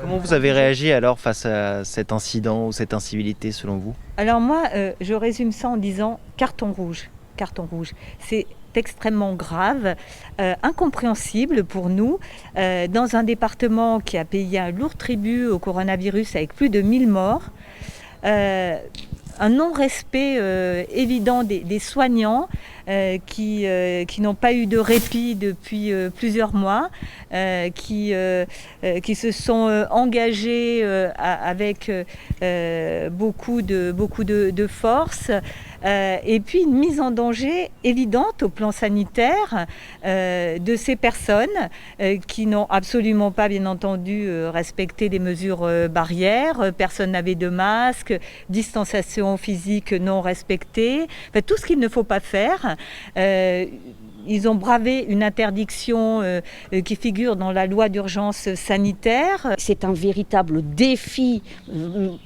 Comment vous avez réagi alors face à cet incident ou cette incivilité selon vous? Alors moi, je résume ça en disant carton rouge. Carton rouge. C'est extrêmement grave, incompréhensible pour nous, dans un département qui a payé un lourd tribut au coronavirus avec plus de 1000 morts. Euh, un non-respect évident des soignants qui n'ont pas eu de répit depuis plusieurs mois, qui se sont engagés avec beaucoup de force. Et puis une mise en danger évidente au plan sanitaire de ces personnes qui n'ont absolument pas, bien entendu, respecté des mesures barrières. Personne n'avait de masque, distanciation physique non respectée, enfin, tout ce qu'il ne faut pas faire. Ils ont bravé une interdiction qui figure dans la loi d'urgence sanitaire. C'est un véritable défi,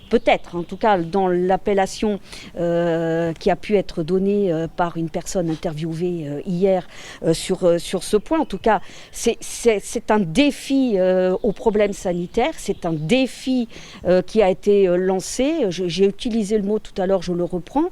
peut-être en tout cas dans l'appellation qui a pu être donnée par une personne interviewée hier sur ce point. En tout cas, c'est un défi aux problèmes sanitaires, c'est un défi qui a été lancé, j'ai utilisé le mot tout à l'heure, je le reprends,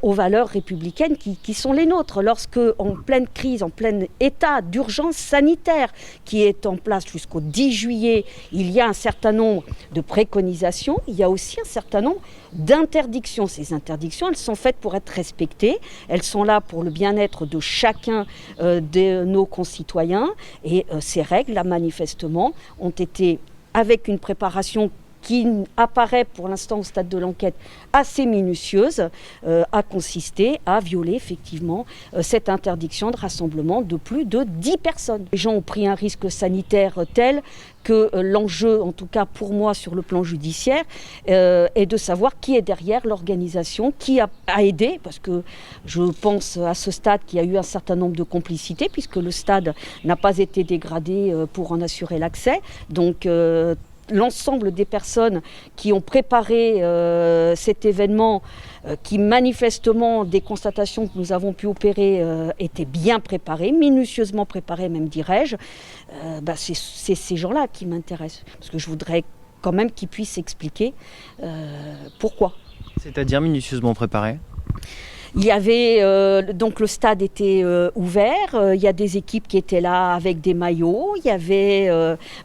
aux valeurs républicaines qui sont les nôtres. Lorsque, en pleine crise, en plein état d'urgence sanitaire qui est en place jusqu'au 10 juillet, il y a un certain nombre de préconisations, il y a aussi un certain nombre d'interdictions. Ces interdictions, elles sont faites pour être respectées, elles sont là pour le bien-être de chacun de nos concitoyens et ces règles, là, manifestement, ont été avec une préparation qui apparaît pour l'instant au stade de l'enquête assez minutieuse, a consisté à violer effectivement cette interdiction de rassemblement de plus de 10 personnes. Les gens ont pris un risque sanitaire tel que l'enjeu, en tout cas pour moi sur le plan judiciaire, est de savoir qui est derrière l'organisation, qui a aidé, parce que je pense à ce stade qu'il y a eu un certain nombre de complicités, puisque le stade n'a pas été dégradé pour en assurer l'accès. Donc l'ensemble des personnes qui ont préparé cet événement, qui manifestement, des constatations que nous avons pu opérer, étaient bien préparées, minutieusement préparées même dirais-je, c'est ces gens-là qui m'intéressent. Parce que je voudrais quand même qu'ils puissent expliquer pourquoi. C'est-à-dire minutieusement préparé? Il y avait, donc le stade était ouvert, il y a des équipes qui étaient là avec des maillots, il y avait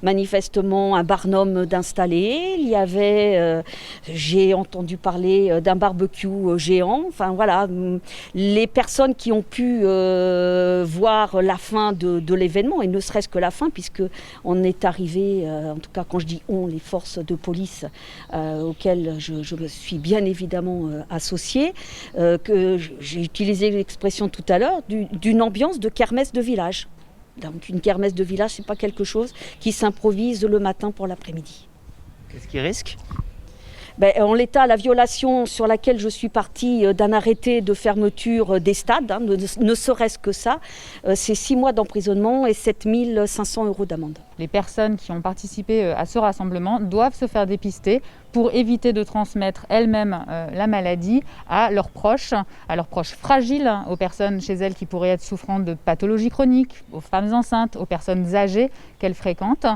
manifestement un barnum d'installé, il y avait, j'ai entendu parler d'un barbecue géant, enfin voilà, les personnes qui ont pu voir la fin de l'événement, et ne serait-ce que la fin, puisque on est arrivé, en tout cas quand je dis on, les forces de police auxquelles je me suis bien évidemment associée, que j'ai utilisé l'expression tout à l'heure d'une ambiance de kermesse de village. Donc une kermesse de village, c'est pas quelque chose qui s'improvise le matin pour l'après-midi. Qu'est-ce qui risque? En l'état, la violation sur laquelle je suis partie d'un arrêté de fermeture des stades, ne serait-ce que ça, c'est 6 mois d'emprisonnement et 7 500 € d'amende. Les personnes qui ont participé à ce rassemblement doivent se faire dépister pour éviter de transmettre elles-mêmes la maladie à leurs proches fragiles, aux personnes chez elles qui pourraient être souffrantes de pathologies chroniques, aux femmes enceintes, aux personnes âgées qu'elles fréquentent.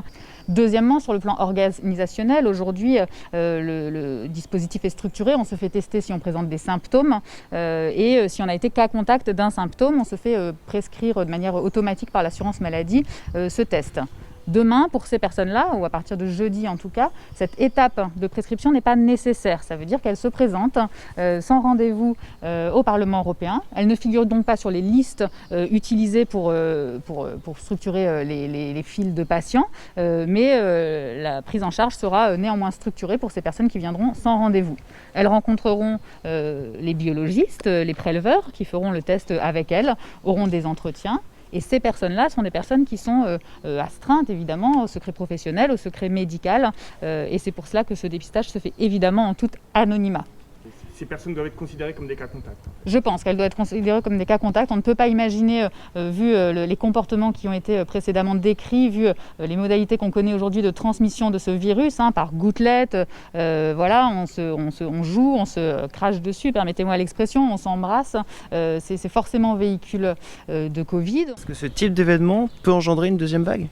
Deuxièmement, sur le plan organisationnel, aujourd'hui, le dispositif est structuré. On se fait tester si on présente des symptômes et si on a été cas contact d'un symptôme, on se fait prescrire de manière automatique par l'assurance maladie ce test. Demain, pour ces personnes-là, ou à partir de jeudi en tout cas, cette étape de prescription n'est pas nécessaire. Ça veut dire qu'elles se présentent sans rendez-vous au Parlement européen. Elles ne figurent donc pas sur les listes utilisées pour structurer les files de patients, mais la prise en charge sera néanmoins structurée pour ces personnes qui viendront sans rendez-vous. Elles rencontreront les biologistes, les préleveurs qui feront le test avec elles, auront des entretiens. Et ces personnes-là sont des personnes qui sont astreintes évidemment au secret professionnel, au secret médical. Et c'est pour cela que ce dépistage se fait évidemment en tout anonymat. Ces personnes doivent être considérées comme des cas contacts. Je pense qu'elles doivent être considérées comme des cas contacts. On ne peut pas imaginer, vu les comportements qui ont été précédemment décrits, vu les modalités qu'on connaît aujourd'hui de transmission de ce virus, par gouttelettes, voilà, on joue, on se crache dessus, permettez-moi l'expression, on s'embrasse. C'est forcément véhicule de Covid. Est-ce que ce type d'événement peut engendrer une deuxième vague ?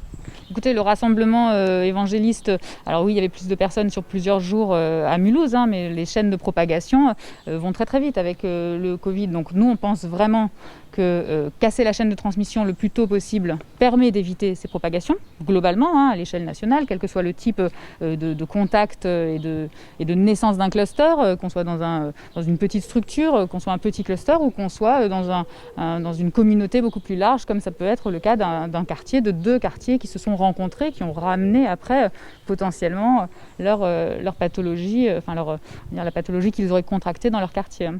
Écoutez, le rassemblement évangéliste, alors oui, il y avait plus de personnes sur plusieurs jours à Mulhouse, mais les chaînes de propagation vont très très vite avec le Covid. Donc nous, on pense vraiment que casser la chaîne de transmission le plus tôt possible permet d'éviter ces propagations, globalement, à l'échelle nationale, quel que soit le type de contact et de naissance d'un cluster, qu'on soit dans une petite structure, qu'on soit un petit cluster ou qu'on soit dans une communauté beaucoup plus large, comme ça peut être le cas d'un quartier, de 2 quartiers qui se sont rencontrés, qui ont ramené après potentiellement leur pathologie, la pathologie qu'ils auraient contractée dans leur quartier.